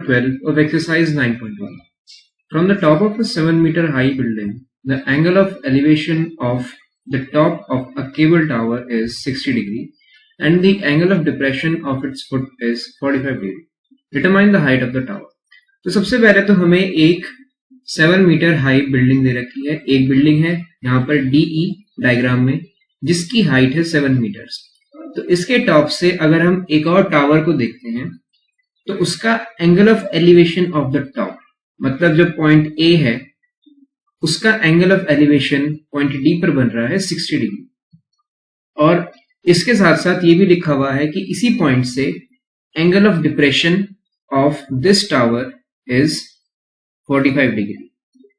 12 of exercise 9.1. From the top of a 7-meter high building, the angle of elevation of the top of a cable tower is 60 degree and the angle of depression of its foot is 45 degree. Determine the height of the tower. तो सबसे पहले तो हमें एक 7 metre high building दे रखी है। एक building है यहाँ पर DE डायग्राम में जिसकी हाइट है 7 मीटर्स। तो इसके टॉप से अगर हम एक और टावर को देखते हैं तो उसका angle of elevation of the top, मतलब जो पॉइंट A है उसका angle of elevation point D पर बन रहा है 60 डिग्री। और इसके साथ साथ ये भी लिखा हुआ है कि इसी पॉइंट से angle of depression of this tower is 45 degree,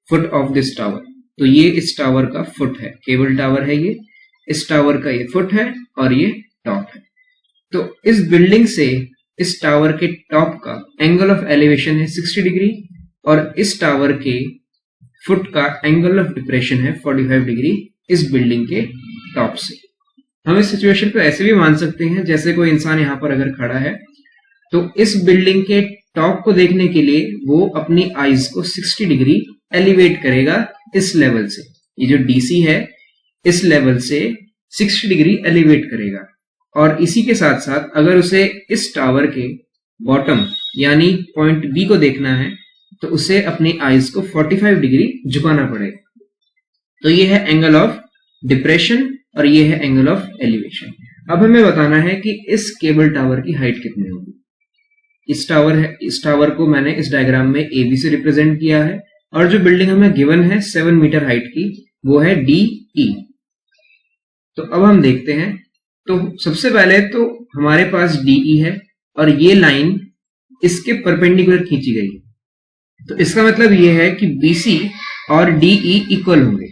foot of this tower. तो ये इस टावर का फुट है, केबल टावर है ये, इस टावर का ये फुट है और ये टॉप है। तो इस बिल्डिंग से इस टावर के टॉप का एंगल ऑफ एलिवेशन है 60 डिग्री और इस टावर के फुट का एंगल ऑफ डिप्रेशन है 45 डिग्री इस बिल्डिंग के टॉप से। हम इस सिचुएशन को ऐसे भी मान सकते हैं जैसे कोई इंसान यहां पर अगर खड़ा है तो इस बिल्डिंग के टॉप को देखने के लिए वो अपनी आईज को 60 डिग्री एलिवेट करेगा इस लेवल से। ये जो DC है इस लेवल से 60 डिग्री एलिवेट करेगा और इसी के साथ साथ अगर उसे इस टावर के बॉटम यानी पॉइंट B को देखना है तो उसे अपनी आईज को 45 डिग्री झुकाना पड़ेगा। तो ये है एंगल ऑफ डिप्रेशन और ये है एंगल ऑफ एलिवेशन। अब हमें बताना है कि इस केबल टावर की हाइट कितनी होगी। इस टावर को मैंने इस डायग्राम में AB से रिप्रेजेंट किया है और जो बिल्डिंग हमें गिवन है 7 मीटर हाइट की वो है DE। तो अब हम देखते हैं, तो सबसे पहले तो हमारे पास DE है और ये लाइन इसके परपेंडिकुलर खींची गई है। तो इसका मतलब ये है कि BC और DE इक्वल होंगे।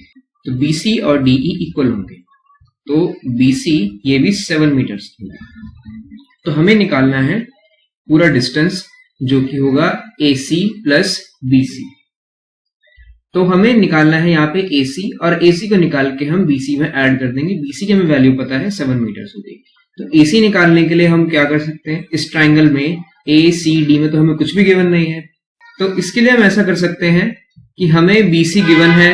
तो BC और DE इक्वल होंगे तो BC ये भी 7 मीटर्स होगा। तो हमें निकालना है पूरा डिस्टेंस जो कि होगा AC प्लस BC। तो हमें निकालना है यहाँ पे AC और AC को निकाल के हम BC में ऐड कर देंगे। BC की हमें वैल्यू पता है 7 मीटर्स होगी। तो AC निकालने के लिए हम क्या कर सकते हैं, इस ट्राइंगल में ACD में तो हमें कुछ भी गिवन नहीं है, तो इसके लिए हम ऐसा कर सकते हैं कि हमें BC गिवन है,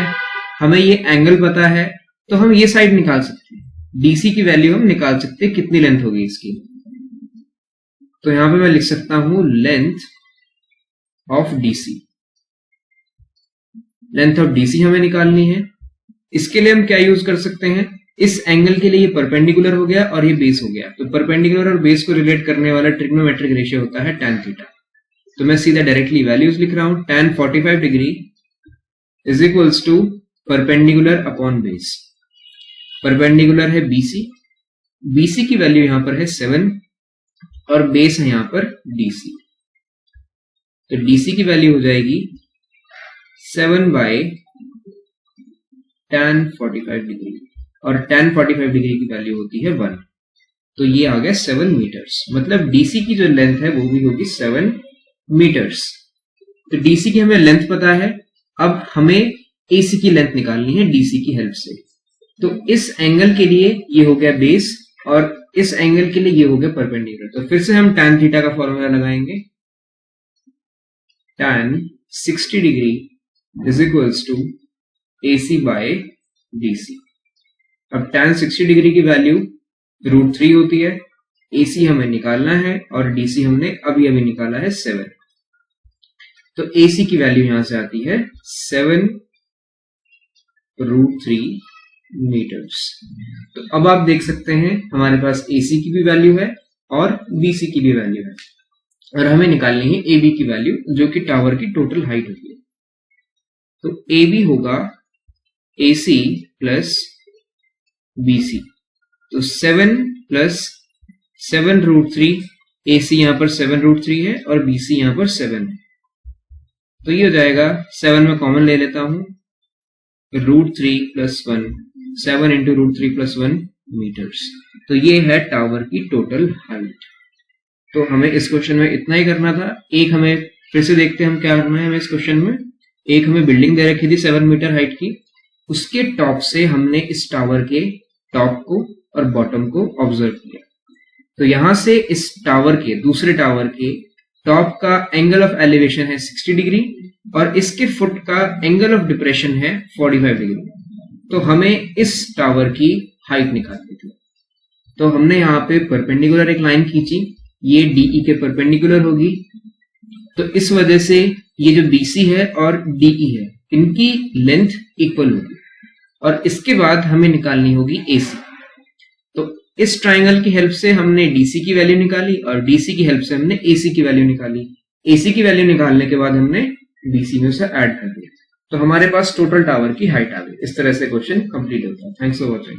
हमें ये एंगल पता है, तो हम ये साइड निकाल सकते हैं। DC की वैल्यू हम निकाल सकते हैं कितनी लेंथ होगी इसकी। तो यहां पे मैं लिख सकता हूं length of DC। Length of DC हमें निकालनी है। इसके लिए हम क्या यूज कर सकते हैं, इस एंगल के लिए ये परपेंडिकुलर हो गया और ये बेस हो गया। तो परपेंडिकुलर और बेस को रिलेट करने वाला ट्रिग्नोमेट्रिक रेशियो होता है tan थीटा। तो मैं सीधा डायरेक्टली वैल्यूज लिख रहा हूं, tan 45 degree is equals to perpendicular upon base. Perpendicular है BC की वैल्यू यहां पर है 7 और बेस है यहां पर DC। तो DC की वैल्यू हो जाएगी 7 बाय tan 45 डिग्री और tan 45 डिग्री की वैल्यू होती है 1। तो ये आ गया 7 मीटर्स, मतलब DC की जो लेंथ है वो भी होगी 7 मीटर्स। तो DC की हमें लेंथ पता है, अब हमें AC की लेंथ निकालनी है DC की हेल्प से। तो इस एंगल के लिए ये हो गया बेस और इस एंगल के लिए ये हो गया परपेंडिकुलर। तो फिर से हम tan थीटा का फॉर्मूला लगाएंगे, tan 60 degree is equals to AC by DC। अब tan 60 डिग्री की वैल्यू √3 होती है, AC हमें निकालना है और DC हमने अभी निकाला है 7। तो AC की वैल्यू यहां से आती है 7 √3 मीटर्स। तो अब आप देख सकते हैं हमारे पास AC की भी वैल्यू है और BC की भी वैल्यू है और हमें निकालनी है AB की वैल्यू जो कि टावर की टोटल हाइट होती है। तो AB होगा AC प्लस BC। तो 7 प्लस 7 √3, AC यहां पर 7 √3 है और BC यहां पर 7 है। तो ये हो जाएगा, 7 में कॉमन ले लेता हूं, √3 प्लस 1, 7 इंटू √3 प्लस 1 मीटर्स। तो ये है टावर की टोटल हाइट। तो हमें इस क्वेश्चन में इतना ही करना था। एक हमें फिर से देखते हैं हम क्या करना है हमें इस क्वेश्चन में। एक हमें बिल्डिंग दे रखी थी 7 मीटर हाइट की, उसके टॉप से हमने इस टावर के टॉप को और बॉटम को ऑब्जर्व किया। तो यहां से इस टावर के दूसरे टावर के टॉप का एंगल ऑफ एलिवेशन है 60 डिग्री और इसके फुट का एंगल ऑफ डिप्रेशन है 45 डिग्री। तो हमें इस टावर की हाइट निकालनी थी। तो हमने यहाँ पे परपेंडिकुलर एक लाइन खींची, ये DE के परपेंडिकुलर होगी। तो इस वजह से ये जो BC है और DE है, इनकी लेंथ इक्वल होगी और इसके बाद हमें निकालनी होगी AC। तो इस ट्राइंगल की हेल्प से हमने DC की वैल्यू निकाली और DC की हेल्प से हमने AC की वैल्यू निकाली। AC की वैल्यू निकालने के बाद हमने BC में उसे ऐड कर दिया। तो हमारे पास टोटल टावर की हाइट आ गई। इस तरह से क्वेश्चन कंप्लीट होता है। Thanks for watching.